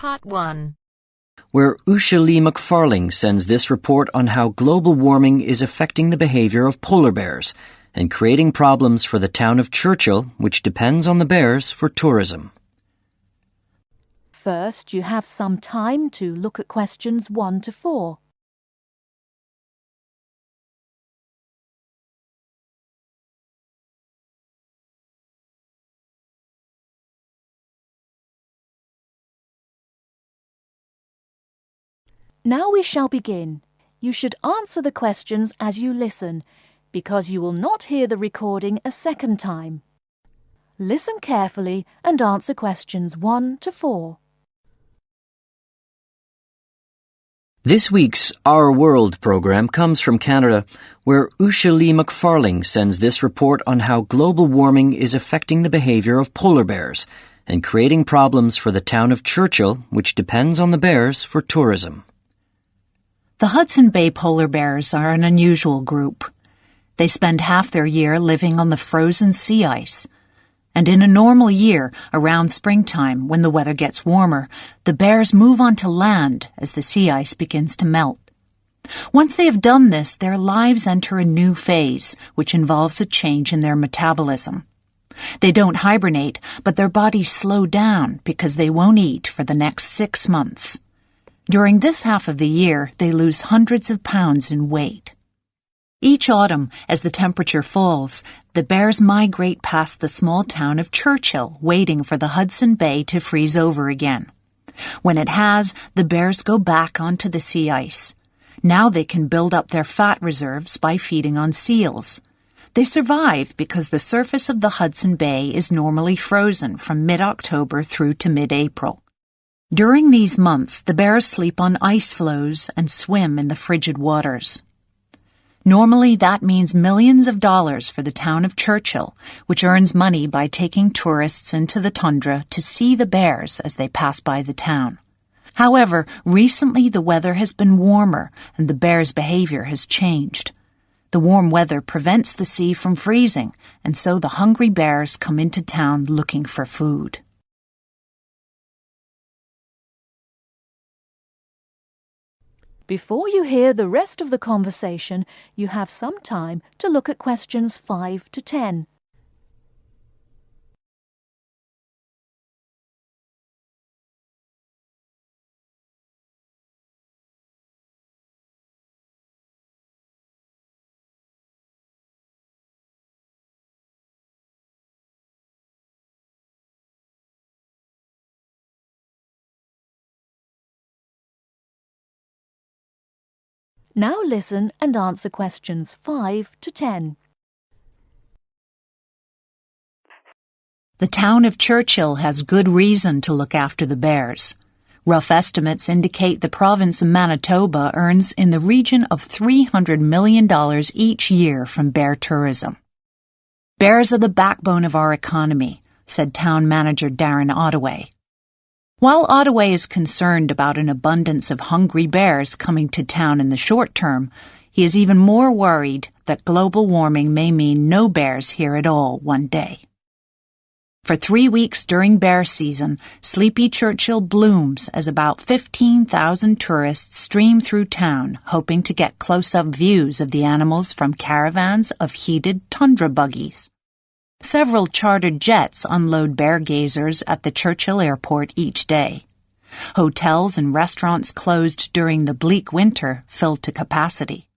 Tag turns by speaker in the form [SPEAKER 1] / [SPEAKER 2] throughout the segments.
[SPEAKER 1] Part 1.
[SPEAKER 2] Where Usha Lee McFarling sends this report on how global warming is affecting the behavior of polar bears and creating problems for the town of Churchill, which depends on the bears for tourism.
[SPEAKER 3] First, you have some time to look at questions 1 to 4. Now we shall begin. You should answer the questions as you listen, because you will not hear the recording a second time. Listen carefully and answer questions 1 to 4.
[SPEAKER 2] This week's Our World program comes from Canada, where Usha Lee McFarling sends this report on how global warming is affecting the behavior of polar bears and creating problems for the town of Churchill, which depends on the bears for tourism.
[SPEAKER 4] The Hudson Bay polar bears are an unusual group. They spend half their year living on the frozen sea ice. And in a normal year, around springtime, when the weather gets warmer, the bears move onto land as the sea ice begins to melt. Once they have done this, their lives enter a new phase, which involves a change in their metabolism. They don't hibernate, but their bodies slow down because they won't eat for the next 6 months. During this half of the year, they lose hundreds of pounds in weight. Each autumn, as the temperature falls, the bears migrate past the small town of Churchill, waiting for the Hudson Bay to freeze over again. When it has, the bears go back onto the sea ice. Now they can build up their fat reserves by feeding on seals. They survive because the surface of the Hudson Bay is normally frozen from mid-October through to mid-April. During these months, the bears sleep on ice floes and swim in the frigid waters. Normally, that means millions of dollars for the town of Churchill, which earns money by taking tourists into the tundra to see the bears as they pass by the town. However, recently the weather has been warmer and the bears' behavior has changed. The warm weather prevents the sea from freezing, and so the hungry bears come into town looking for food.
[SPEAKER 3] Before you hear the rest of the conversation, you have some time to look at questions 5 to 10. Now listen and answer questions 5 to 10.
[SPEAKER 4] The town of Churchill has good reason to look after the bears. Rough estimates indicate the province of Manitoba earns in the region of $300 million each year from bear tourism. Bears are the backbone of our economy, said town manager Darren Ottaway. While Ottaway is concerned about an abundance of hungry bears coming to town in the short term, he is even more worried that global warming may mean no bears here at all one day. For 3 weeks during bear season, Sleepy Churchill blooms as about 15,000 tourists stream through town, hoping to get close-up views of the animals from caravans of heated tundra buggies. Several chartered jets unload bear gazers at the Churchill airport each day. Hotels and restaurants closed during the bleak winter filled to capacity.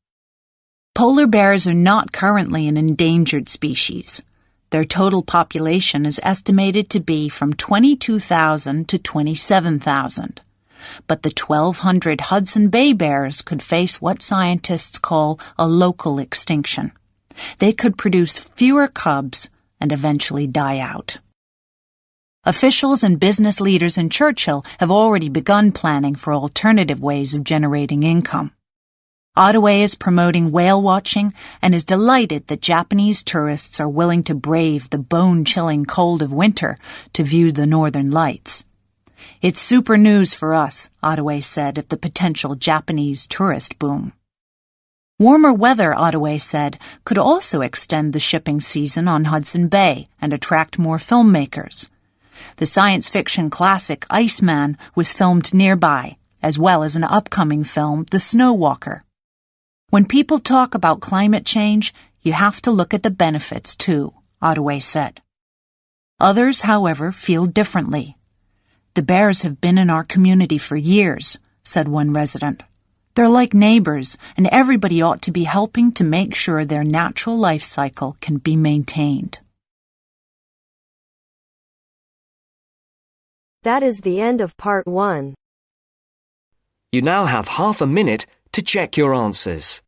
[SPEAKER 4] Polar bears are not currently an endangered species. Their total population is estimated to be from 22,000 to 27,000. But the 1,200 Hudson Bay bears could face what scientists call a local extinction. They could produce fewer cubs and eventually die out. Officials and business leaders in Churchill have already begun planning for alternative ways of generating income. Ottaway is promoting whale watching and is delighted that Japanese tourists are willing to brave the bone-chilling cold of winter to view the northern lights. It's super news for us, Ottaway said of the potential Japanese tourist boom. Warmer weather, Ottaway said, could also extend the shipping season on Hudson Bay and attract more filmmakers. The science fiction classic Iceman was filmed nearby, as well as an upcoming film, The Snow Walker. When people talk about climate change, you have to look at the benefits too, Ottaway said. Others, however, feel differently. The bears have been in our community for years, said one resident. They're like neighbors, and everybody ought to be helping to make sure their natural life cycle can be maintained.
[SPEAKER 1] That is the end of part 1.
[SPEAKER 5] You now have half a minute to check your answers.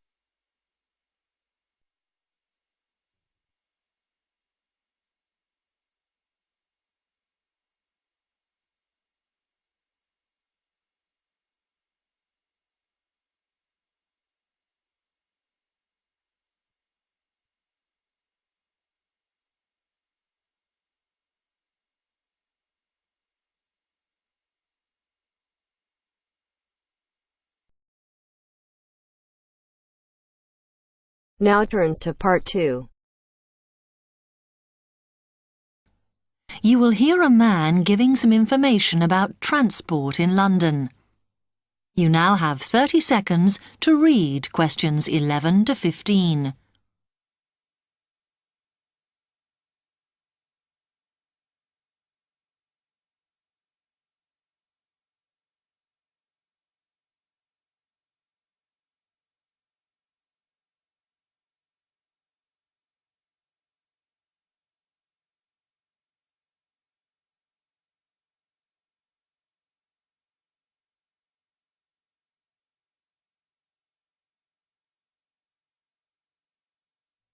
[SPEAKER 1] Now turns to part 2.
[SPEAKER 3] You will hear a man giving some information about transport in London. You now have 30 seconds to read questions 11 to 15.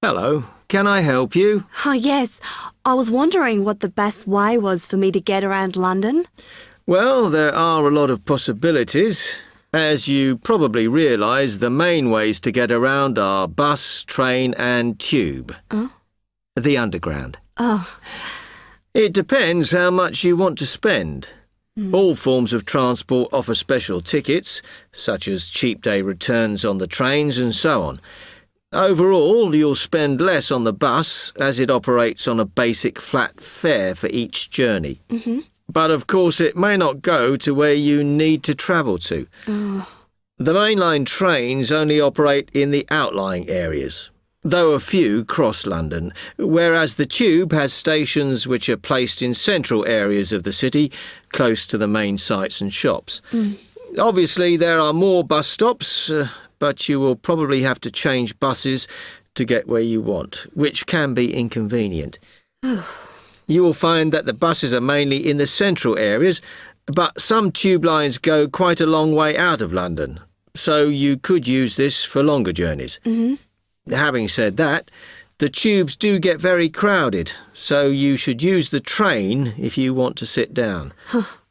[SPEAKER 6] Hello, can I help you?
[SPEAKER 7] Oh, yes. I was wondering what the best way was for me to get around London.
[SPEAKER 6] Well, there are a lot of possibilities. As you probably realise, the main ways to get around are bus, train and tube.
[SPEAKER 7] Oh?
[SPEAKER 6] The Underground.
[SPEAKER 7] Oh.
[SPEAKER 6] It depends how much you want to spend. All forms of transport offer special tickets, such as cheap day returns on the trains and so on. Overall, you'll spend less on the bus, as it operates on a basic flat fare for each journey. But of course it may not go to where you need to travel to. The mainline trains only operate in the outlying areas, though a few cross London, whereas the tube has stations which are placed in central areas of the city, close to the main sites and shops. Obviously there are more bus stops, but you will probably have to change buses to get where you want, which can be inconvenient. You will find that the buses are mainly in the central areas, but some tube lines go quite a long way out of London, so you could use this for longer journeys. Having said that, the tubes do get very crowded, so you should use the train if you want to sit down.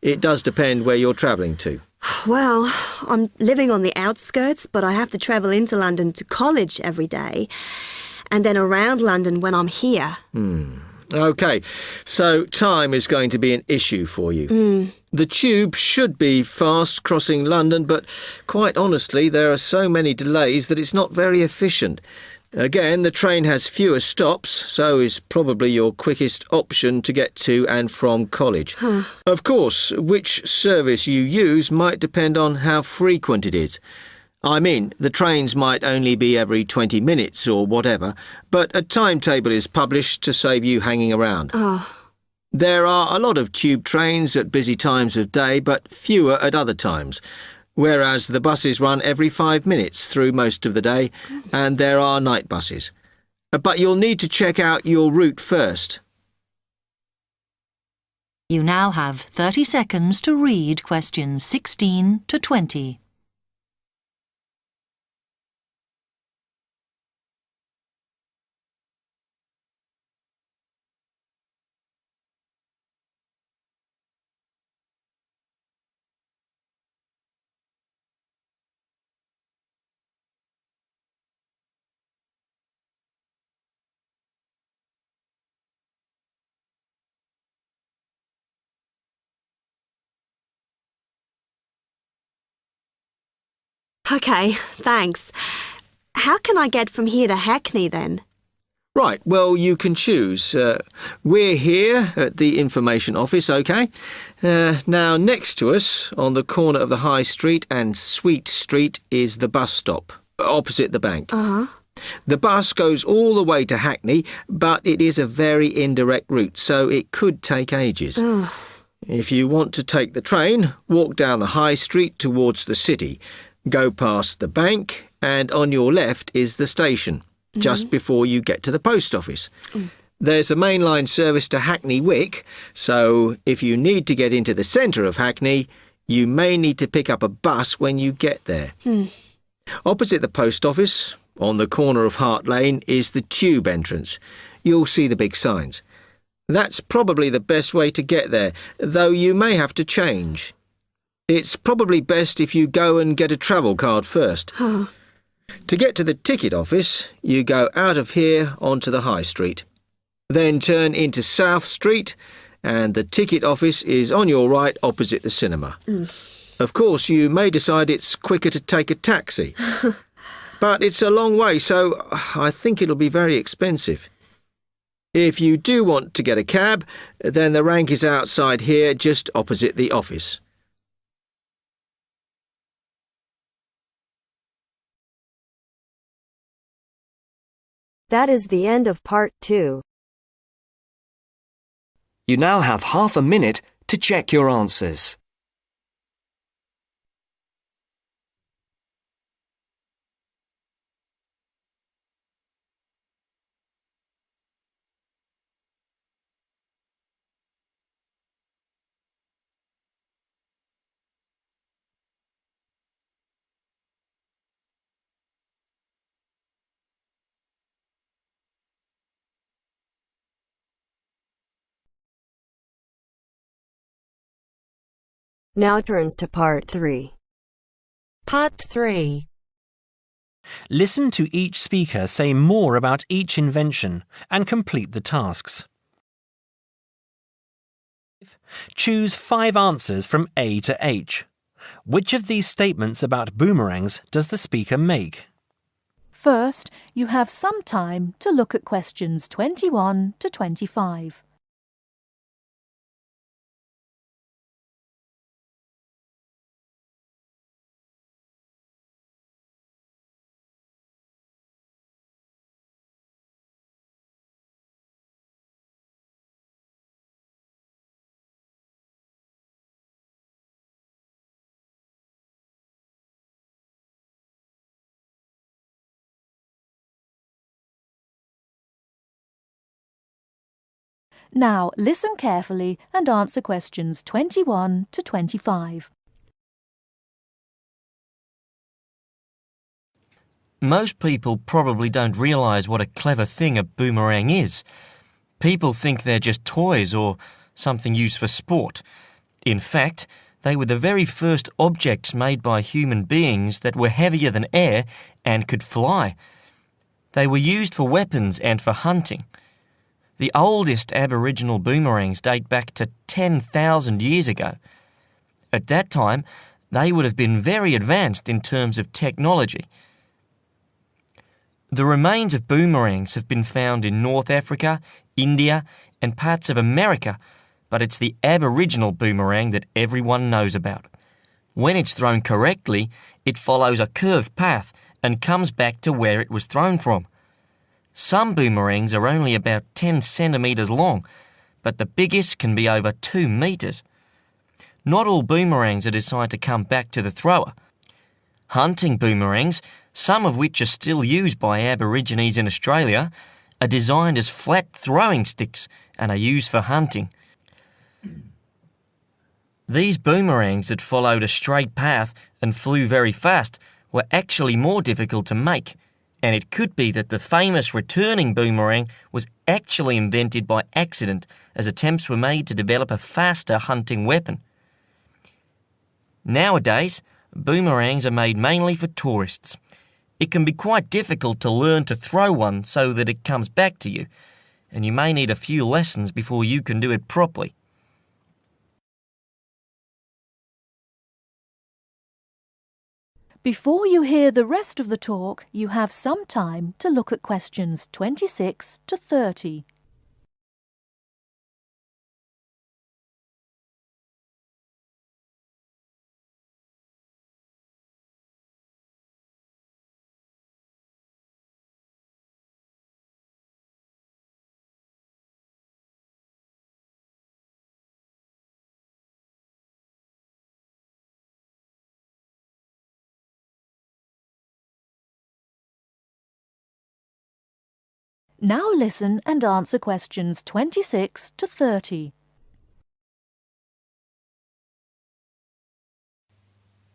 [SPEAKER 6] It does depend where you're travelling to.
[SPEAKER 7] Well, I'm living on the outskirts, but I have to travel into London to college every day, and then around London when I'm here.
[SPEAKER 6] OK, so time is going to be an issue for you. The tube should be fast crossing London, but quite honestly, there are so many delays that it's not very efficient. Again, the train has fewer stops, so is probably your quickest option to get to and from college. Of course, which service you use might depend on how frequent it is. I mean, the trains might only be every 20 minutes or whatever, but a timetable is published to save you hanging around. There are a lot of tube trains at busy times of day, but fewer at other times. Whereas the buses run every 5 minutes through most of the day, and there are night buses. But you'll need to check out your route first.
[SPEAKER 3] You now have 30 seconds to read questions 16 to 20.
[SPEAKER 7] OK, thanks. How can I get from here to Hackney then?
[SPEAKER 6] Right, well, you can choose. We're here at the information office, OK? Now, next to us, on the corner of the High Street and Sweet Street, is the bus stop, opposite the bank.
[SPEAKER 7] Uh-huh.
[SPEAKER 6] The bus goes all the way to Hackney, but it is a very indirect route, so it could take ages. If you want to take the train, walk down the High Street towards the city, go past the bank, and on your left is the station, just before you get to the post office. There's a mainline service to Hackney Wick, so if you need to get into the centre of Hackney, you may need to pick up a bus when you get there. Opposite the post office, on the corner of Hart Lane, is the tube entrance. You'll see the big signs. That's probably the best way to get there, though you may have to change. It's probably best if you go and get a travel card first. To get to the ticket office, you go out of here onto the High Street. Then turn into South Street, and the ticket office is on your right opposite the cinema. Of course, you may decide it's quicker to take a taxi. But it's a long way, so I think it'll be very expensive. If you do want to get a cab, then the rank is outside here, just opposite the office.
[SPEAKER 1] That is the end of part 2.
[SPEAKER 5] You now have half a minute to check your answers.
[SPEAKER 1] Now turns to part 3.
[SPEAKER 8] Part 3.
[SPEAKER 9] Listen to each speaker say more about each invention and complete the tasks. Choose 5 answers from A to H. Which of these statements about boomerangs does the speaker make?
[SPEAKER 3] First, you have some time to look at questions 21 to 25. Now, listen carefully and answer questions 21 to 25.
[SPEAKER 10] Most people probably don't realise what a clever thing a boomerang is. People think they're just toys or something used for sport. In fact, they were the very first objects made by human beings that were heavier than air and could fly. They were used for weapons and for hunting. The oldest Aboriginal boomerangs date back to 10,000 years ago. At that time, they would have been very advanced in terms of technology. The remains of boomerangs have been found in North Africa, India, and parts of America, but it's the Aboriginal boomerang that everyone knows about. When it's thrown correctly, it follows a curved path and comes back to where it was thrown from. Some boomerangs are only about 10 centimetres long, but the biggest can be over 2 metres. Not all boomerangs are designed to come back to the thrower. Hunting boomerangs, some of which are still used by Aborigines in Australia, are designed as flat throwing sticks and are used for hunting. These boomerangs that followed a straight path and flew very fast were actually more difficult to make, and it could be that the famous returning boomerang was actually invented by accident as attempts were made to develop a faster hunting weapon. Nowadays, boomerangs are made mainly for tourists. It can be quite difficult to learn to throw one so that it comes back to you, and you may need a few lessons before you can do it properly.
[SPEAKER 3] Before you hear the rest of the talk, you have some time to look at questions 26 to 30. Now listen and answer questions 26 to 30.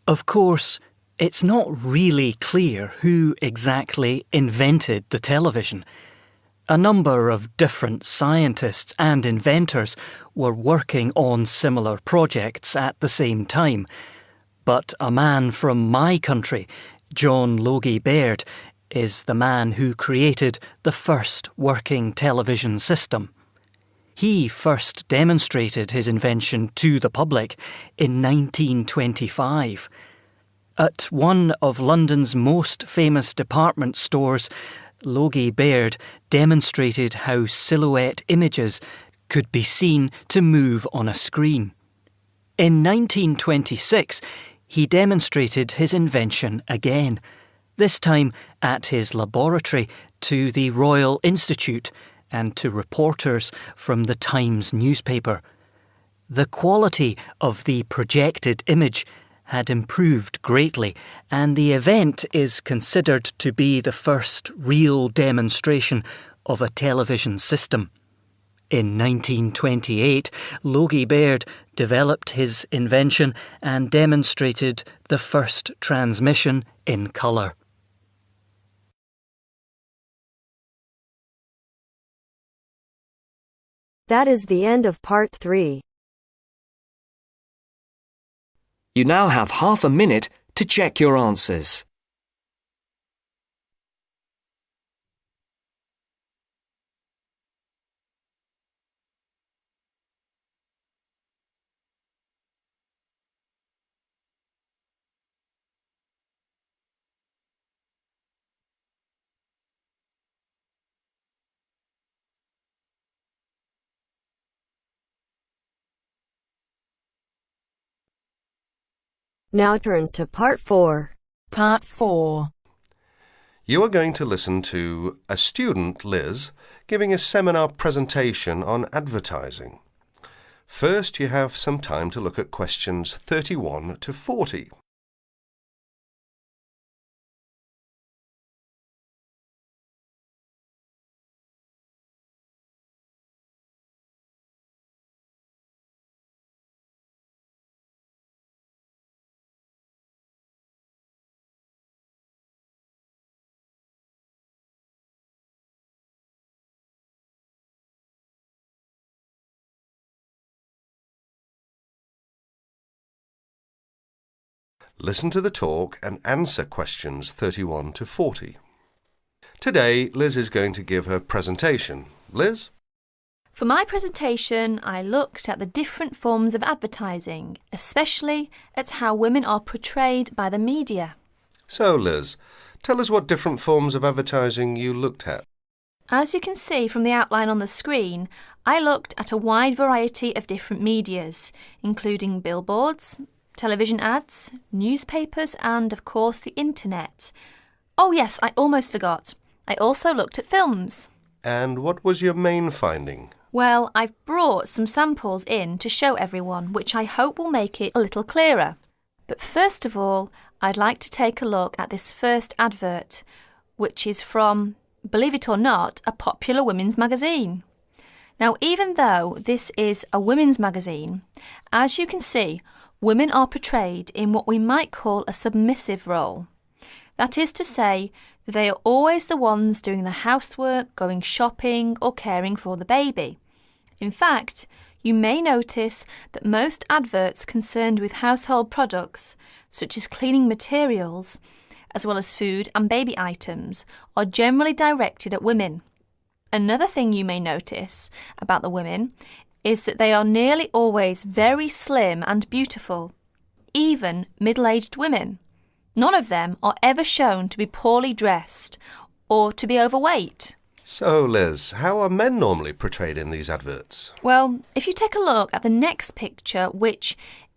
[SPEAKER 11] Of course, it's not really clear who exactly invented the television. A number of different scientists and inventors were working on similar projects at the same time. But a man from my country, John Logie Baird, is the man who created the first working television system. He first demonstrated his invention to the public in 1925. At one of London's most famous department stores, Logie Baird demonstrated how silhouette images could be seen to move on a screen. In 1926, he demonstrated his invention again, this time at his laboratory to the Royal Institute and to reporters from the Times newspaper. The quality of the projected image had improved greatly, and the event is considered to be the first real demonstration of a television system. In 1928, Logie Baird developed his invention and demonstrated the first transmission in colour.
[SPEAKER 1] That is the end of part 3.
[SPEAKER 5] You now have half a minute to check your answers.
[SPEAKER 1] Now turns to part 4.
[SPEAKER 8] Part 4.
[SPEAKER 12] You are going to listen to a student, Liz, giving a seminar presentation on advertising. First, you have some time to look at questions 31 to 40. Listen to the talk and answer questions 31 to 40. Today, Liz is going to give her presentation. Liz?
[SPEAKER 13] For my presentation, I looked at the different forms of advertising, especially at how women are portrayed by the media.
[SPEAKER 12] So, Liz, tell us what different forms of advertising you looked at.
[SPEAKER 13] As you can see from the outline on the screen, I looked at a wide variety of different medias, including billboards, television ads, newspapers and, of course, the internet. Oh yes, I almost forgot. I also looked at films.
[SPEAKER 12] And what was your main finding?
[SPEAKER 13] Well, I've brought some samples in to show everyone, which I hope will make it a little clearer. But first of all, I'd like to take a look at this first advert, which is from, believe it or not, a popular women's magazine. Now, even though this is a women's magazine, as you can see, women are portrayed in what we might call a submissive role. That is to say, that they are always the ones doing the housework, going shopping or caring for the baby. In fact, you may notice that most adverts concerned with household products, such as cleaning materials, as well as food and baby items, are generally directed at women. Another thing you may notice about the women is that they are nearly always very slim and beautiful, even middle-aged women. None of them are ever shown to be poorly dressed or to be overweight.
[SPEAKER 12] So, Liz, how are men normally portrayed in these adverts?
[SPEAKER 13] Well, if you take a look at the next picture, which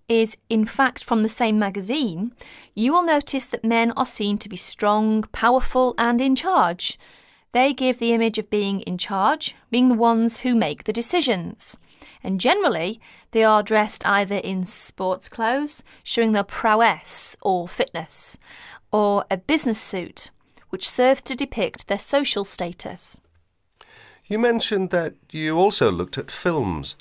[SPEAKER 13] is in fact from the same magazine, you will notice that men are seen to be strong, powerful and in charge. They give the image of being in charge, being the ones who make the decisions. And generally, they are dressed either in sports clothes, showing their prowess or fitness, or a business suit, which serves to depict their social status.
[SPEAKER 12] You mentioned that you also looked at films.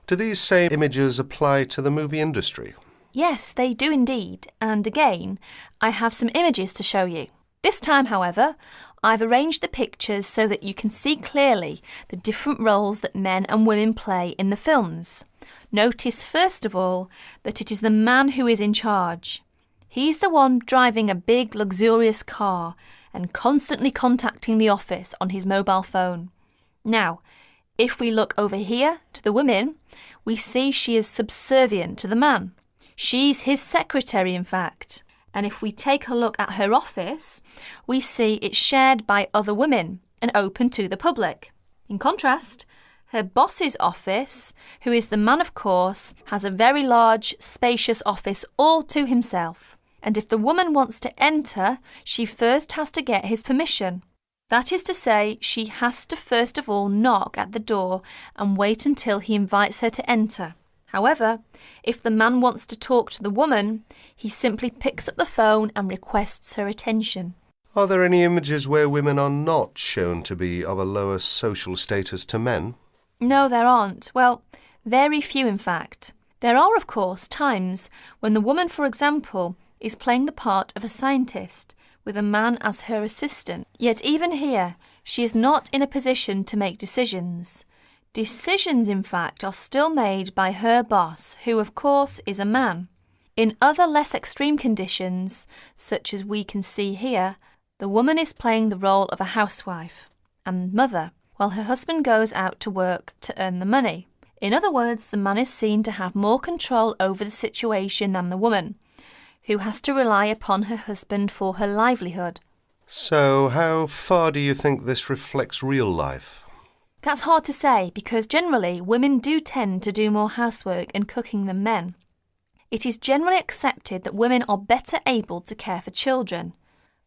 [SPEAKER 12] Do these same images apply to the movie industry?
[SPEAKER 13] Yes, they do indeed, and again, I have some images to show you. This time, however, I've arranged the pictures so that you can see clearly the different roles that men and women play in the films. Notice first of all that it is the man who is in charge. He's the one driving a big luxurious car and constantly contacting the office on his mobile phone. Now, if we look over here to the women, we see she is subservient to the man. She's his secretary, in fact. And if we take a look at her office, we see it's shared by other women and open to the public. In contrast, her boss's office, who is the man of course, has a very large, spacious office all to himself. And if the woman wants to enter, she first has to get his permission. That is to say, she has to first of all knock at the door and wait until he invites her to enter. However, if the man wants to talk to the woman, he simply picks up the phone and requests her attention.
[SPEAKER 12] Are there any images where women are not shown to be of a lower social status to men?
[SPEAKER 13] No, there aren't. Well, very few in fact. There are, of course, times when the woman, for example, is playing the part of a scientist with a man as her assistant. Yet even here, she is not in a position to make decisions. Decisions, in fact, are still made by her boss, who, of course, is a man. In other less extreme conditions, such as we can see here, the woman is playing the role of a housewife and mother, while her husband goes out to work to earn the money. In other words, the man is seen to have more control over the situation than the woman, who has to rely upon her husband for her livelihood.
[SPEAKER 12] So, how far do you think this reflects real life?
[SPEAKER 13] That's hard to say because generally women do tend to do more housework and cooking than men. It is generally accepted that women are better able to care for children.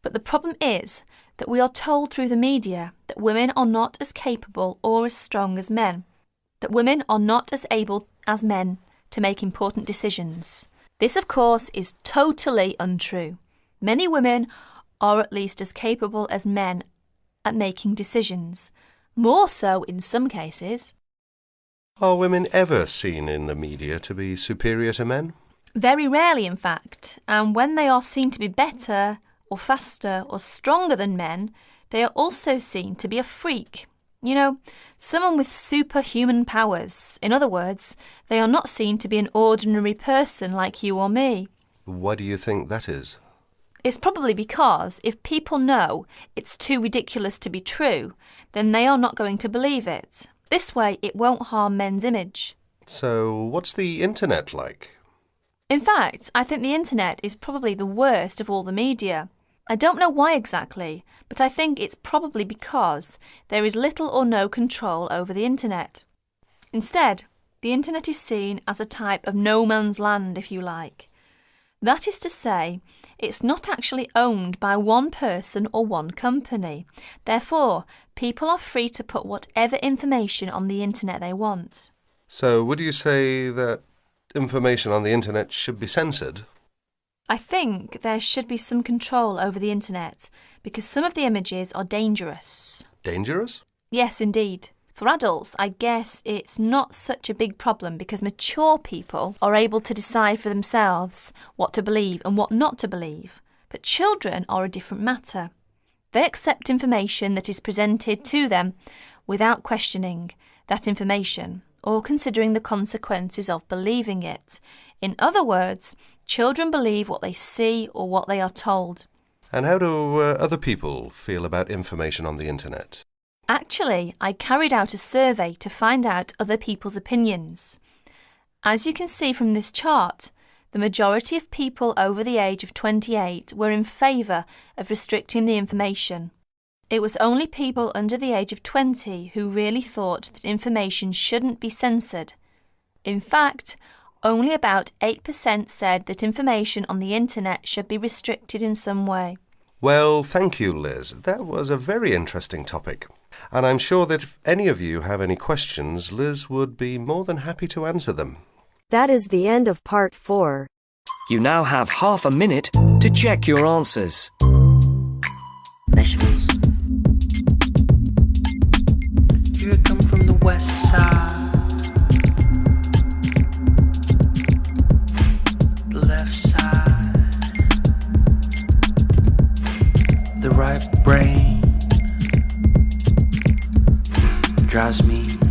[SPEAKER 13] But the problem is that we are told through the media that women are not as capable or as strong as men, that women are not as able as men to make important decisions. This, of course, is totally untrue. Many women are at least as capable as men at making decisions. More so in some cases.
[SPEAKER 12] Are women ever seen in the media to be superior to men?
[SPEAKER 13] Very rarely, in fact, and when they are seen to be better or faster or stronger than men, they are also seen to be a freak. You know, someone with superhuman powers. In other words, they are not seen to be an ordinary person like you or me.
[SPEAKER 12] Why do you think that is?
[SPEAKER 13] It's probably because if people know it's too ridiculous to be true, then they are not going to believe it. This way, it won't harm men's image.
[SPEAKER 12] So, what's the internet like?
[SPEAKER 13] In fact, I think the internet is probably the worst of all the media. I don't know why exactly, but I think it's probably because there is little or no control over the internet. Instead, the internet is seen as a type of no man's land, if you like. That is to say, it's not actually owned by one person or one company. Therefore, people are free to put whatever information on the internet they want.
[SPEAKER 12] So, would you say that information on the internet should be censored?
[SPEAKER 13] I think there should be some control over the internet because some of the images are dangerous.
[SPEAKER 12] Dangerous?
[SPEAKER 13] Yes, indeed. For adults, I guess it's not such a big problem because mature people are able to decide for themselves what to believe and what not to believe. But children are a different matter. They accept information that is presented to them without questioning that information or considering the consequences of believing it. In other words, children believe what they see or what they are told.
[SPEAKER 12] And how do other people feel about information on the internet?
[SPEAKER 13] Actually, I carried out a survey to find out other people's opinions. As you can see from this chart, The majority of people over the age of 28 were in favour of restricting the information. It was only people under the age of 20 who really thought that information shouldn't be censored. In fact, only about 8% said that information on the internet should be restricted in some way.
[SPEAKER 12] Well, thank you, Liz. That was a very interesting topic. And I'm sure that if any of you have any questions, Liz would be more than happy to answer them.
[SPEAKER 1] That is the end of part 4.
[SPEAKER 5] You now have half a minute to check your answers.
[SPEAKER 14] Vegetables. You come from the west side. The left side. The right brain drives me